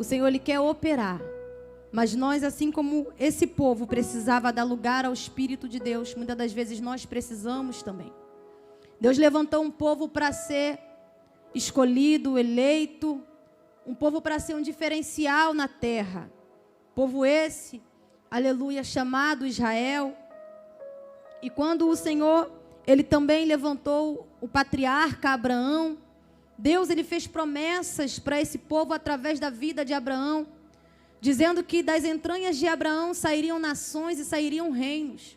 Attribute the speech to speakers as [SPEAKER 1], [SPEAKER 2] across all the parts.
[SPEAKER 1] O Senhor, Ele quer operar. Mas nós, assim como esse povo precisava dar lugar ao Espírito de Deus, muitas das vezes nós precisamos também. Deus levantou um povo para ser escolhido, eleito, um povo para ser um diferencial na terra. Povo esse, aleluia, chamado Israel. E quando o Senhor, Ele também levantou o patriarca Abraão, Deus, Ele fez promessas para esse povo através da vida de Abraão, dizendo que das entranhas de Abraão sairiam nações e sairiam reinos.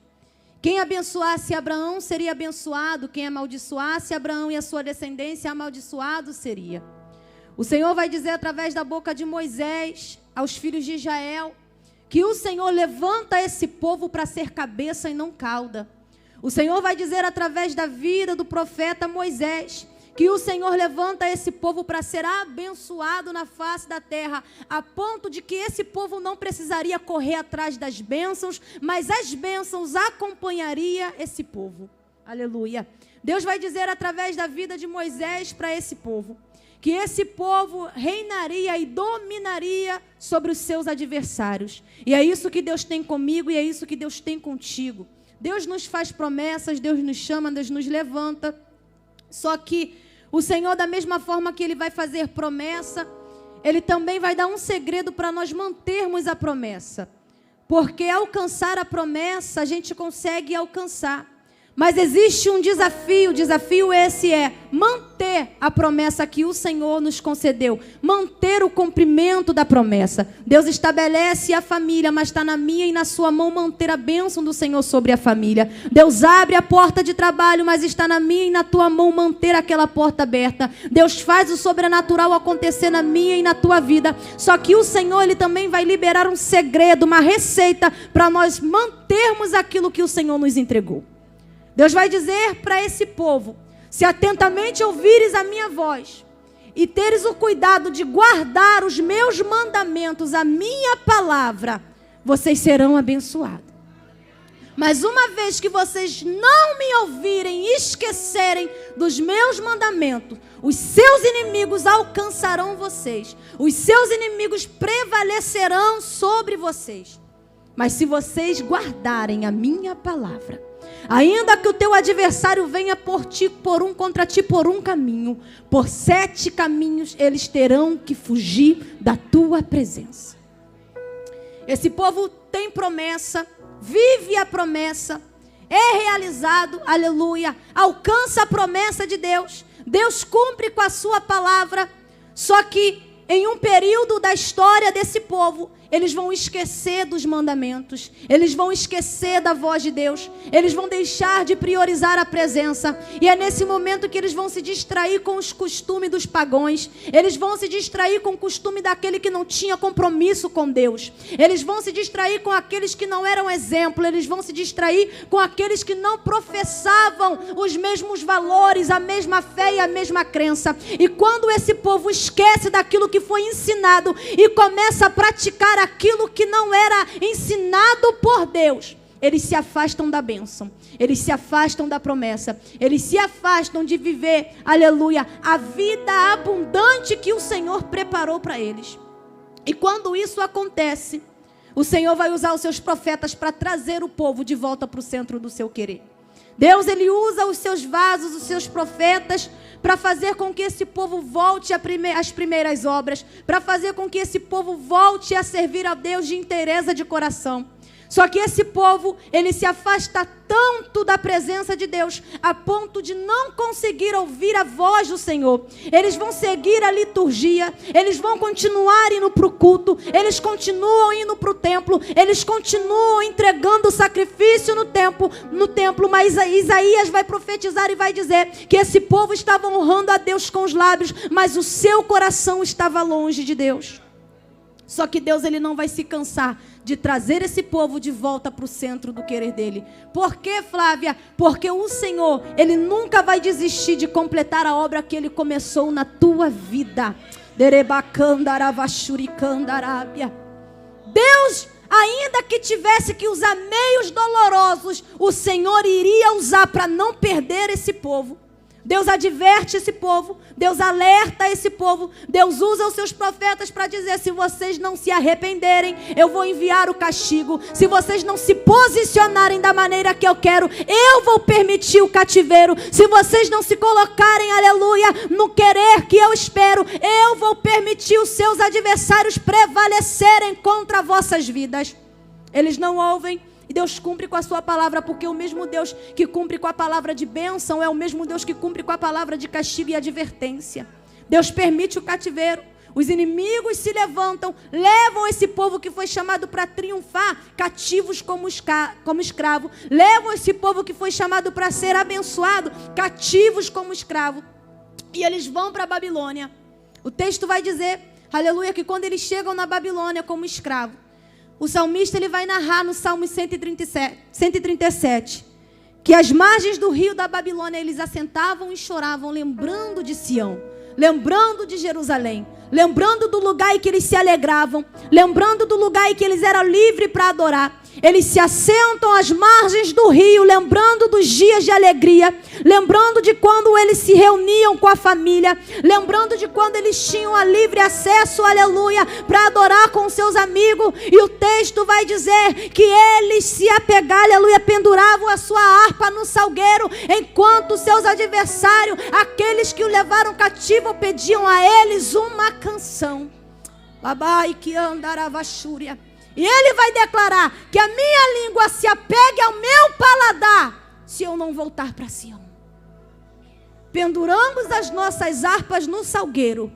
[SPEAKER 1] Quem abençoasse Abraão seria abençoado, quem amaldiçoasse Abraão e a sua descendência, amaldiçoado seria. O Senhor vai dizer através da boca de Moisés aos filhos de Israel, que o Senhor levanta esse povo para ser cabeça e não cauda. O Senhor vai dizer através da vida do profeta Moisés, que o Senhor levanta esse povo para ser abençoado na face da terra, a ponto de que esse povo não precisaria correr atrás das bênçãos, mas as bênçãos acompanhariam esse povo. Aleluia. Deus vai dizer através da vida de Moisés para esse povo, que esse povo reinaria e dominaria sobre os seus adversários. E é isso que Deus tem comigo e é isso que Deus tem contigo. Deus nos faz promessas, Deus nos chama, Deus nos levanta. Só que o Senhor, da mesma forma que Ele vai fazer promessa, Ele também vai dar um segredo para nós mantermos a promessa. Porque alcançar a promessa, a gente consegue alcançar. Mas existe um desafio, o desafio esse é manter a promessa que o Senhor nos concedeu, manter o cumprimento da promessa. Deus estabelece a família, mas está na minha e na sua mão manter a bênção do Senhor sobre a família. Deus abre a porta de trabalho, mas está na minha e na tua mão manter aquela porta aberta. Deus faz o sobrenatural acontecer na minha e na tua vida. Só que o Senhor, Ele também vai liberar um segredo, uma receita para nós mantermos aquilo que o Senhor nos entregou. Deus vai dizer para esse povo: se atentamente ouvires a minha voz e teres o cuidado de guardar os meus mandamentos, a minha palavra, vocês serão abençoados. Mas uma vez que vocês não me ouvirem e esquecerem dos meus mandamentos, os seus inimigos alcançarão vocês, os seus inimigos prevalecerão sobre vocês. Mas se vocês guardarem a minha palavra, ainda que o teu adversário venha contra ti por um caminho, por 7 caminhos eles terão que fugir da tua presença. Esse povo tem promessa, vive a promessa, é realizado, aleluia, alcança a promessa de Deus. Deus cumpre com a sua palavra, só que em um período da história desse povo, eles vão esquecer dos mandamentos, eles vão esquecer da voz de Deus, eles vão deixar de priorizar a presença, e é nesse momento que eles vão se distrair com os costumes dos pagãos, eles vão se distrair com o costume daquele que não tinha compromisso com Deus, eles vão se distrair com aqueles que não eram exemplo, eles vão se distrair com aqueles que não professavam os mesmos valores, a mesma fé e a mesma crença. E quando esse povo esquece daquilo que foi ensinado e começa a praticar aquilo que não era ensinado por Deus, eles se afastam da bênção, eles se afastam da promessa, eles se afastam de viver, aleluia, a vida abundante que o Senhor preparou para eles. E quando isso acontece, o Senhor vai usar os seus profetas para trazer o povo de volta para o centro do seu querer. Deus, Ele usa os seus vasos, os seus profetas, para fazer com que esse povo volte às primeiras obras, para fazer com que esse povo volte a servir a Deus de inteireza de coração. Só que esse povo, ele se afasta tanto da presença de Deus, a ponto de não conseguir ouvir a voz do Senhor. Eles vão seguir a liturgia, eles vão continuar indo para o culto, eles continuam indo para o templo, eles continuam entregando o sacrifício no templo, mas Isaías vai profetizar e vai dizer que esse povo estava honrando a Deus com os lábios, mas o seu coração estava longe de Deus. Só que Deus, Ele não vai se cansar de trazer esse povo de volta para o centro do querer dEle. Por quê, Flávia? Porque o Senhor, Ele nunca vai desistir de completar a obra que Ele começou na tua vida. Deus, ainda que tivesse que usar meios dolorosos, o Senhor iria usar para não perder esse povo. Deus adverte esse povo, Deus alerta esse povo, Deus usa os seus profetas para dizer: se vocês não se arrependerem, eu vou enviar o castigo. Se vocês não se posicionarem da maneira que eu quero, eu vou permitir o cativeiro. Se vocês não se colocarem, aleluia, no querer que eu espero, eu vou permitir os seus adversários prevalecerem contra vossas vidas. Eles não ouvem. E Deus cumpre com a sua palavra, porque o mesmo Deus que cumpre com a palavra de bênção é o mesmo Deus que cumpre com a palavra de castigo e advertência. Deus permite o cativeiro. Os inimigos se levantam, levam esse povo que foi chamado para triunfar, cativos como escravo. Levam esse povo que foi chamado para ser abençoado, cativos como escravo. E eles vão para a Babilônia. O texto vai dizer, aleluia, que quando eles chegam na Babilônia como escravo, o salmista ele vai narrar no Salmo 137, que às margens do rio da Babilônia eles assentavam e choravam, lembrando de Sião, lembrando de Jerusalém, lembrando do lugar em que eles se alegravam, lembrando do lugar em que eles eram livres para adorar. Eles se assentam às margens do rio, lembrando dos dias de alegria, lembrando de quando eles se reuniam com a família, lembrando de quando eles tinham a livre acesso, aleluia, para adorar com seus amigos. E o texto vai dizer que eles se apegaram, aleluia, penduravam a sua harpa no salgueiro, enquanto seus adversários, aqueles que o levaram cativo, pediam a eles uma canção. Labai que andaravachúria. E ele vai declarar que a minha língua se apegue ao meu paladar, se eu não voltar para Sião. Penduramos as nossas harpas no salgueiro,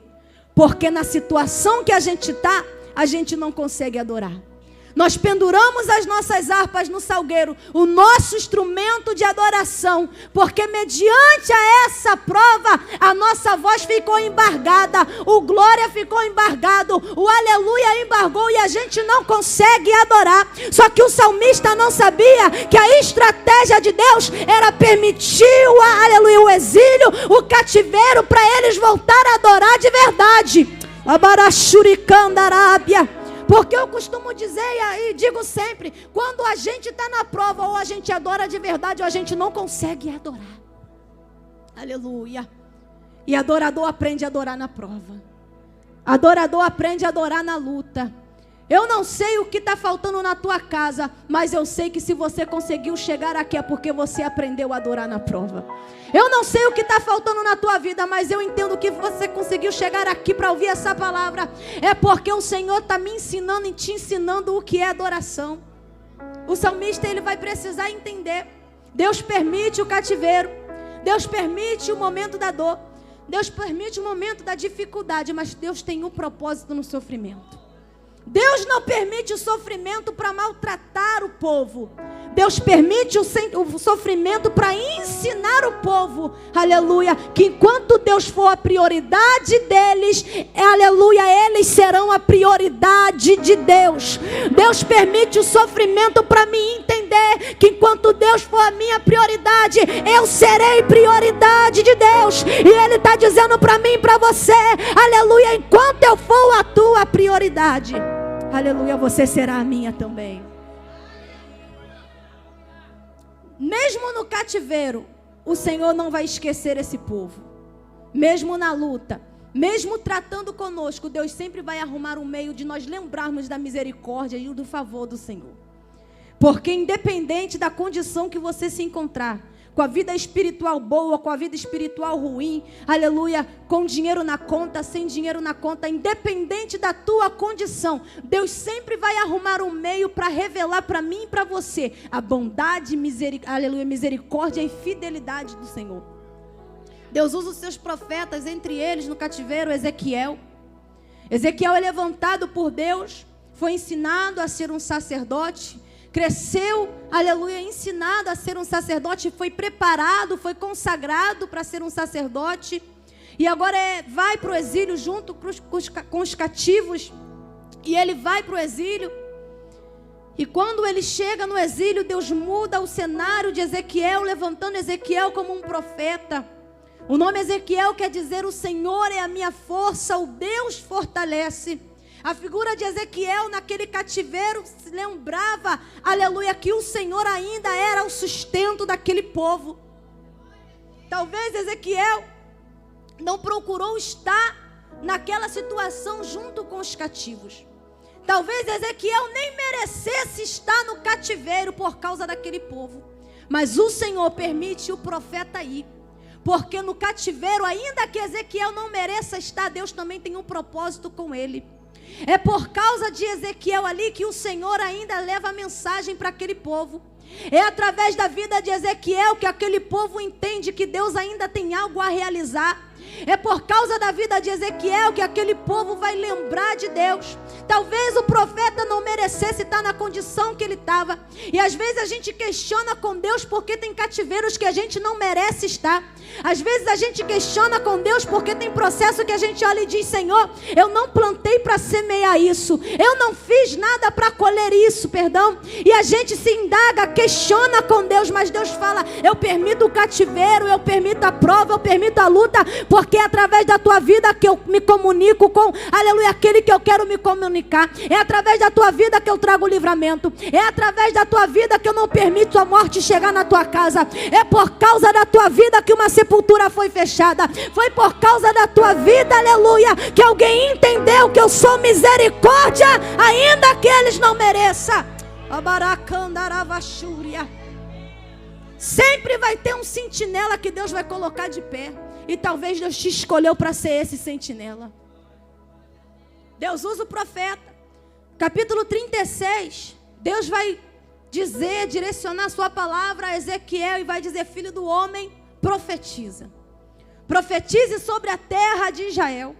[SPEAKER 1] porque na situação que a gente está, a gente não consegue adorar. Nós penduramos as nossas harpas no salgueiro, o nosso instrumento de adoração, porque mediante a essa prova, a nossa voz ficou embargada, o glória ficou embargado, o aleluia embargou e a gente não consegue adorar. Só que o salmista não sabia que a estratégia de Deus era permitir aleluia, o exílio, o cativeiro, para eles voltarem a adorar de verdade. Abarachuricandarábia. Porque eu costumo dizer e digo sempre, quando a gente está na prova, ou a gente adora de verdade, ou a gente não consegue adorar. Aleluia. E adorador aprende a adorar na prova. Adorador aprende a adorar na luta. Eu não sei o que está faltando na tua casa, mas eu sei que se você conseguiu chegar aqui é porque você aprendeu a adorar na prova. Eu não sei o que está faltando na tua vida, mas eu entendo que você conseguiu chegar aqui para ouvir essa palavra. É porque o Senhor está me ensinando e te ensinando o que é adoração. O salmista ele vai precisar entender. Deus permite o cativeiro. Deus permite o momento da dor. Deus permite o momento da dificuldade, mas Deus tem um propósito no sofrimento. Deus não permite o sofrimento para maltratar o povo. Deus permite o sofrimento para ensinar o povo, aleluia, que enquanto Deus for a prioridade deles, aleluia, eles serão a prioridade de Deus. Deus permite o sofrimento para me entender que enquanto Deus for a minha prioridade, eu serei prioridade de Deus. E Ele está dizendo para mim e para você, aleluia, enquanto eu for a tua prioridade, aleluia, você será a minha também. Mesmo no cativeiro, o Senhor não vai esquecer esse povo. Mesmo na luta, mesmo tratando conosco, Deus sempre vai arrumar um meio de nós lembrarmos da misericórdia e do favor do Senhor. Porque independente da condição que você se encontrar, com a vida espiritual boa, com a vida espiritual ruim, aleluia, com dinheiro na conta, sem dinheiro na conta, independente da tua condição, Deus sempre vai arrumar um meio para revelar para mim e para você a bondade, aleluia, misericórdia e fidelidade do Senhor. Deus usa os seus profetas, entre eles no cativeiro, Ezequiel. Ezequiel é levantado por Deus, foi ensinado a ser um sacerdote, cresceu, aleluia, ensinado a ser um sacerdote, foi preparado, foi consagrado para ser um sacerdote, e agora vai para o exílio junto com os cativos, e ele vai para o exílio, e quando ele chega no exílio, Deus muda o cenário de Ezequiel, levantando Ezequiel como um profeta. O nome Ezequiel quer dizer: o Senhor é a minha força, o Deus fortalece. A figura de Ezequiel naquele cativeiro se lembrava, aleluia, que o Senhor ainda era o sustento daquele povo. Talvez Ezequiel não procurou estar naquela situação junto com os cativos. Talvez Ezequiel nem merecesse estar no cativeiro por causa daquele povo. Mas o Senhor permite o profeta ir. Porque no cativeiro, ainda que Ezequiel não mereça estar, Deus também tem um propósito com ele. É por causa de Ezequiel ali que o Senhor ainda leva a mensagem para aquele povo. É através da vida de Ezequiel que aquele povo entende que Deus ainda tem algo a realizar. É por causa da vida de Ezequiel que aquele povo vai lembrar de Deus. Talvez o profeta não merecesse estar na condição que ele estava. E às vezes a gente questiona com Deus porque tem cativeiros que a gente não merece estar. Às vezes a gente questiona com Deus porque tem processo que a gente olha e diz: Senhor, eu não plantei para semear isso, eu não fiz nada para colher isso, perdão. E a gente se indaga, questiona com Deus, mas Deus fala: eu permito o cativeiro, eu permito a prova, eu permito a luta, porque é através da tua vida que eu me comunico com, aleluia, aquele que eu quero me comunicar. É através da tua vida que eu trago o livramento. É através da tua vida que eu não permito a morte chegar na tua casa. É por causa da tua vida que uma sepultura foi fechada. Foi por causa da tua vida, aleluia, que alguém entendeu que eu sou misericórdia, ainda que eles não mereçam. Sempre vai ter um sentinela que Deus vai colocar de pé. E talvez Deus te escolheu para ser esse sentinela. Deus usa o profeta. Capítulo 36. Deus vai dizer, direcionar a sua palavra a Ezequiel e vai dizer: filho do homem, profetiza. Profetize sobre a terra de Israel.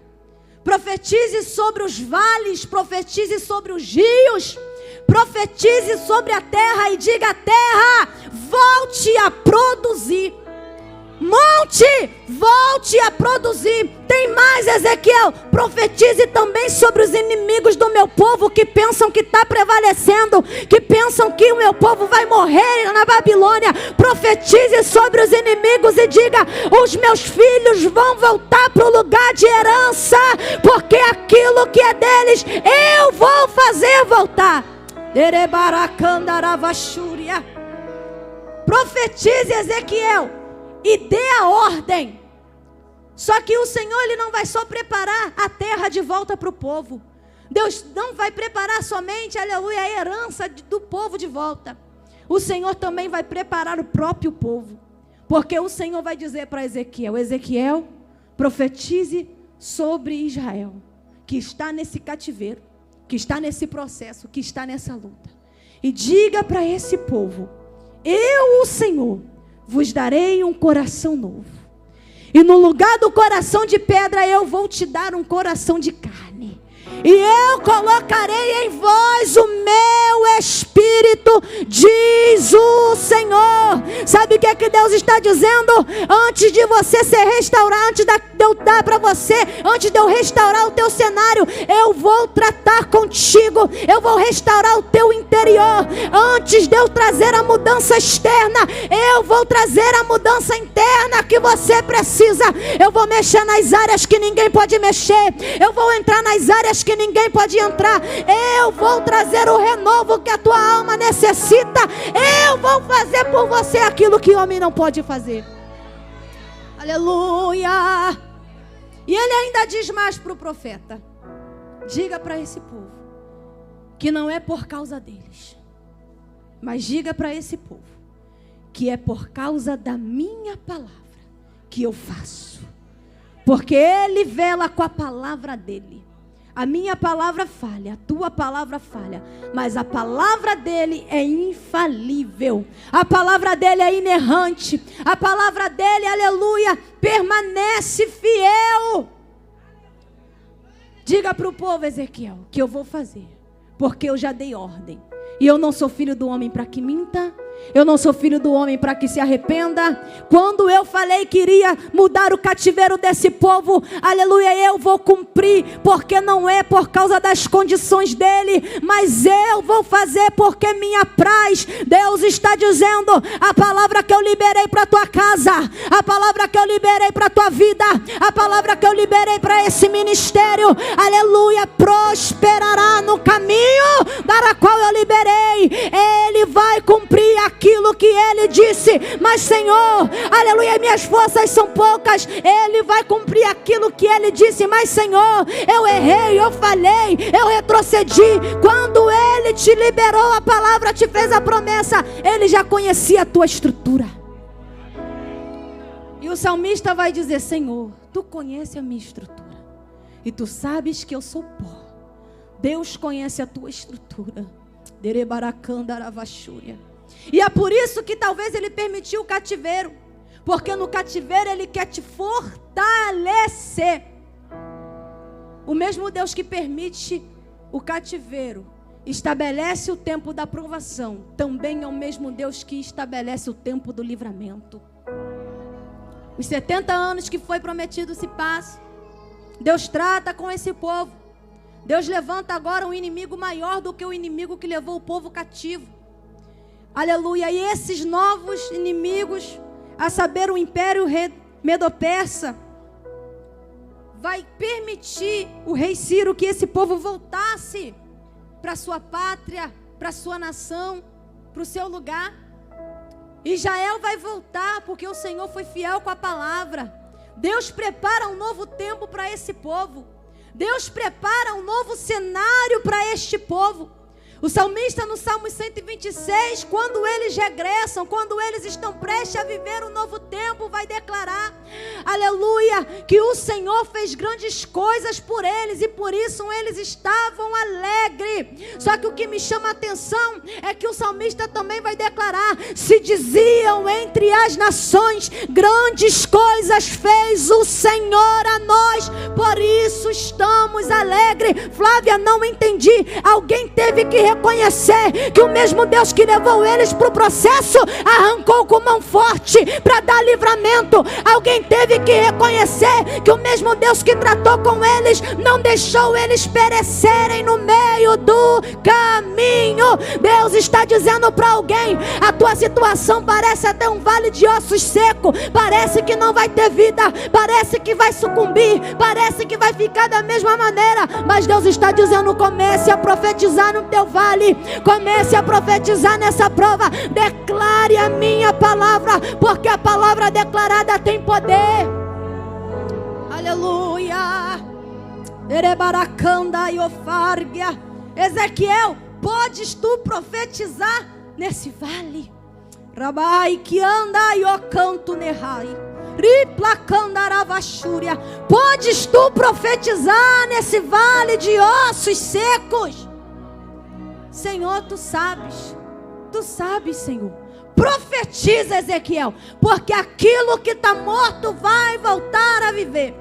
[SPEAKER 1] Profetize sobre os vales, profetize sobre os rios. Profetize sobre a terra e diga: terra, volte a produzir. Monte, volte a produzir. Tem mais, Ezequiel. Profetize também sobre os inimigos do meu povo que pensam que está prevalecendo, que pensam que o meu povo vai morrer na Babilônia. Profetize sobre os inimigos e diga: os meus filhos vão voltar para o lugar de herança, porque aquilo que é deles eu vou fazer voltar. Profetize, Ezequiel, e dê a ordem. Só que o Senhor, Ele não vai só preparar a terra de volta para o povo. Deus não vai preparar somente, aleluia, a herança do povo de volta. O Senhor também vai preparar o próprio povo. Porque o Senhor vai dizer para Ezequiel: Ezequiel, profetize sobre Israel, que está nesse cativeiro, que está nesse processo, que está nessa luta. E diga para esse povo: eu, o Senhor, vos darei um coração novo. E no lugar do coração de pedra, eu vou te dar um coração de carne. E eu colocarei em vós o meu espírito, diz o Senhor. Sabe o que é que Deus está dizendo? Antes de você ser restaurado, antes de eu dar para você, antes de eu restaurar o teu cenário, eu vou tratar contigo, eu vou restaurar o teu interior. Antes de eu trazer a mudança externa, eu vou trazer a mudança interna que você precisa. Eu vou mexer nas áreas que ninguém pode mexer, eu vou entrar nas áreas que ninguém pode entrar. Eu vou trazer o renovo que a tua alma necessita. Eu vou fazer por você aquilo que o homem não pode fazer. Aleluia. E ele ainda diz mais para o profeta: diga para esse povo que não é por causa deles, mas diga para esse povo que é por causa da minha palavra que eu faço. Porque ele vela com a palavra dele. A minha palavra falha, a tua palavra falha, mas a palavra dele é infalível. A palavra dele é inerrante. A palavra dele, aleluia, permanece fiel. Diga para o povo, Ezequiel, que eu vou fazer, porque eu já dei ordem. E eu não sou filho do homem para que minta. Eu não sou filho do homem para que se arrependa. Quando eu falei que iria mudar o cativeiro desse povo, aleluia, eu vou cumprir, porque não é por causa das condições dele, mas eu vou fazer porque me apraz. Deus está dizendo: a palavra que eu liberei para tua casa, a palavra que eu liberei para tua vida, a palavra que eu liberei para esse ministério, aleluia, prosperará no caminho para qual eu liberei. Ele vai cumprir aquilo aquilo que Ele disse. Mas Senhor, aleluia, minhas forças são poucas. Ele vai cumprir aquilo que Ele disse. Mas Senhor, eu errei, eu falhei, eu retrocedi. Quando Ele te liberou a palavra, te fez a promessa, Ele já conhecia a tua estrutura. E o salmista vai dizer: Senhor, Tu conheces a minha estrutura e Tu sabes que eu sou pó. Deus conhece a tua estrutura. E é por isso que talvez Ele permitiu o cativeiro, porque no cativeiro Ele quer te fortalecer. O mesmo Deus que permite o cativeiro, estabelece o tempo da provação, também é o mesmo Deus que estabelece o tempo do livramento. Os 70 anos que foi prometido se passam. Deus trata com esse povo. Deus levanta agora um inimigo maior do que o inimigo que levou o povo cativo. Aleluia. E esses novos inimigos, a saber, o Império Medo-Persa, vai permitir o rei Ciro que esse povo voltasse para sua pátria, para sua nação, para o seu lugar. Israel vai voltar porque o Senhor foi fiel com a palavra. Deus prepara um novo tempo para esse povo. Deus prepara um novo cenário para este povo. O salmista no Salmo 126, quando eles regressam, quando eles estão prestes a viver um novo tempo, vai declarar, aleluia, que o Senhor fez grandes coisas por eles e por isso eles estavam alegres. Só que o que me chama a atenção é que o salmista também vai declarar: se diziam entre as nações, grandes coisas fez o Senhor a nós, por isso estamos alegres. Flávia, não entendi. Alguém teve que reconhecer que o mesmo Deus que levou eles para o processo, arrancou com mão forte para dar livramento. Alguém teve que reconhecer que o mesmo Deus que tratou com eles, não deixou eles perecerem no meio do caminho. Deus está dizendo para alguém: a tua situação parece até um vale de ossos secos, parece que não vai ter vida, parece que vai sucumbir, parece que vai ficar da mesma maneira, mas Deus está dizendo: comece a profetizar no teu vale, comece a profetizar nessa prova, declare a minha palavra, porque a palavra declarada tem poder. Aleluia. Erebaracanda e ofárgia. Ezequiel, podes tu profetizar nesse vale? Rabai que anda e o canto nerrai. Podes tu profetizar nesse vale de ossos secos? Senhor, tu sabes, Senhor. Profetiza, Ezequiel, porque aquilo que está morto vai voltar a viver.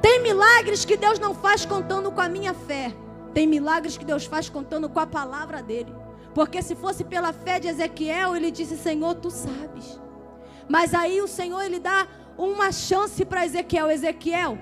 [SPEAKER 1] Tem milagres que Deus não faz contando com a minha fé. Tem milagres que Deus faz contando com a palavra dele. Porque se fosse pela fé de Ezequiel, ele disse: Senhor, tu sabes. Mas aí o Senhor, ele dá uma chance para Ezequiel. Ezequiel,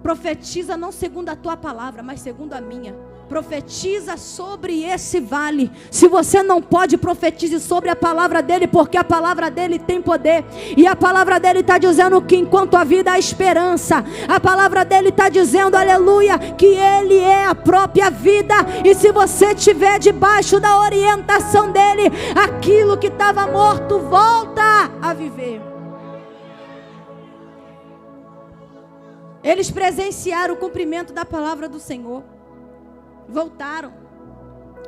[SPEAKER 1] profetiza não segundo a tua palavra, mas segundo a minha. Profetiza sobre esse vale. Se você não pode, profetize sobre a palavra dele, porque a palavra dele tem poder. E a palavra dele está dizendo que enquanto a vida há esperança. A palavra dele está dizendo, aleluia, que ele é a própria vida. E se você estiver debaixo da orientação dele, aquilo que estava morto volta a viver. Eles presenciaram o cumprimento da palavra do Senhor. Voltaram.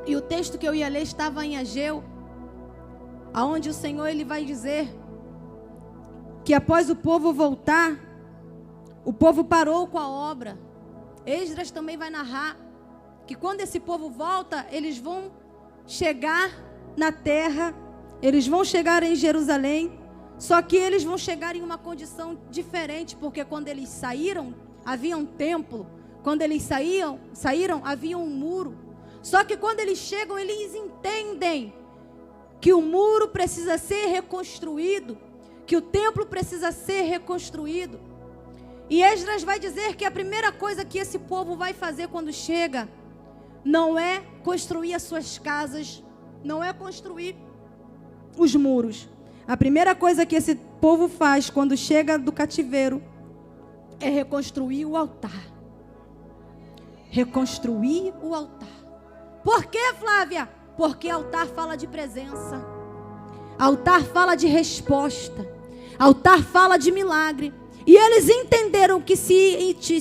[SPEAKER 1] E o texto que eu ia ler estava em Ageu, aonde o Senhor, ele vai dizer que após o povo voltar, o povo parou com a obra. Esdras também vai narrar que quando esse povo volta, eles vão chegar na terra, eles vão chegar em Jerusalém, só que eles vão chegar em uma condição diferente, porque quando eles saíram, havia um templo. Quando eles saíram, havia um muro. Só que quando eles chegam, eles entendem que o muro precisa ser reconstruído, que o templo precisa ser reconstruído. E Esdras vai dizer que a primeira coisa que esse povo vai fazer quando chega, não é construir as suas casas, não é construir os muros. A primeira coisa que esse povo faz quando chega do cativeiro é reconstruir o altar. Reconstruir o altar. Por quê, Flávia? Porque altar fala de presença. Altar fala de resposta. Altar fala de milagre. E eles entenderam que se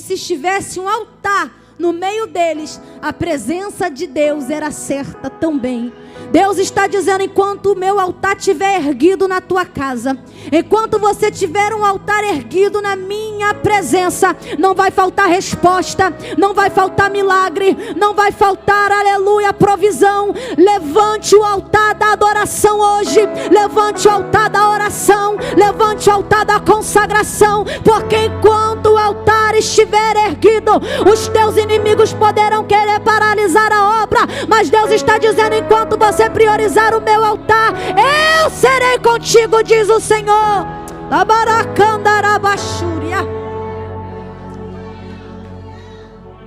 [SPEAKER 1] estivesse um altar no meio deles, a presença de Deus era certa também. Deus está dizendo: enquanto o meu altar estiver erguido na tua casa, enquanto você tiver um altar erguido na minha presença, não vai faltar resposta, não vai faltar milagre, não vai faltar, aleluia, provisão. Levante o altar da adoração hoje, levante o altar da oração, levante o altar da consagração, porque enquanto o altar estiver erguido, os teus inimigos poderão querer paralisar a obra, mas Deus está dizendo: enquanto você priorizar o meu altar, eu serei contigo, diz o Senhor.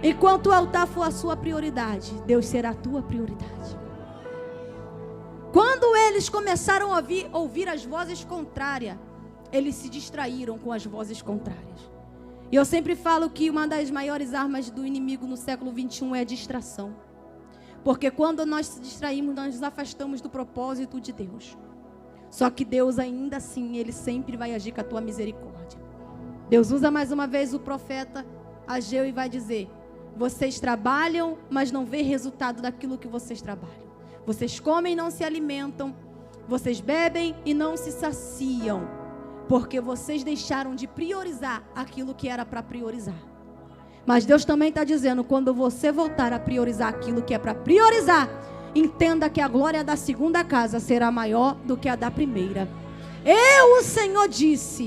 [SPEAKER 1] Enquanto o altar for a sua prioridade, Deus será a tua prioridade. Quando eles começaram a ouvir as vozes contrárias, eles se distraíram com as vozes contrárias. E eu sempre falo que uma das maiores armas do inimigo no século 21 é a distração. Porque quando nós se distraímos, nós nos afastamos do propósito de Deus. Só que Deus ainda assim, Ele sempre vai agir com a tua misericórdia. Deus usa mais uma vez o profeta Ageu e vai dizer: vocês trabalham, mas não vê resultado daquilo que vocês trabalham. Vocês comem e não se alimentam. Vocês bebem e não se saciam. Porque vocês deixaram de priorizar aquilo que era para priorizar. Mas Deus também está dizendo: quando você voltar a priorizar aquilo que é para priorizar, entenda que a glória da segunda casa será maior do que a da primeira. O Senhor disse.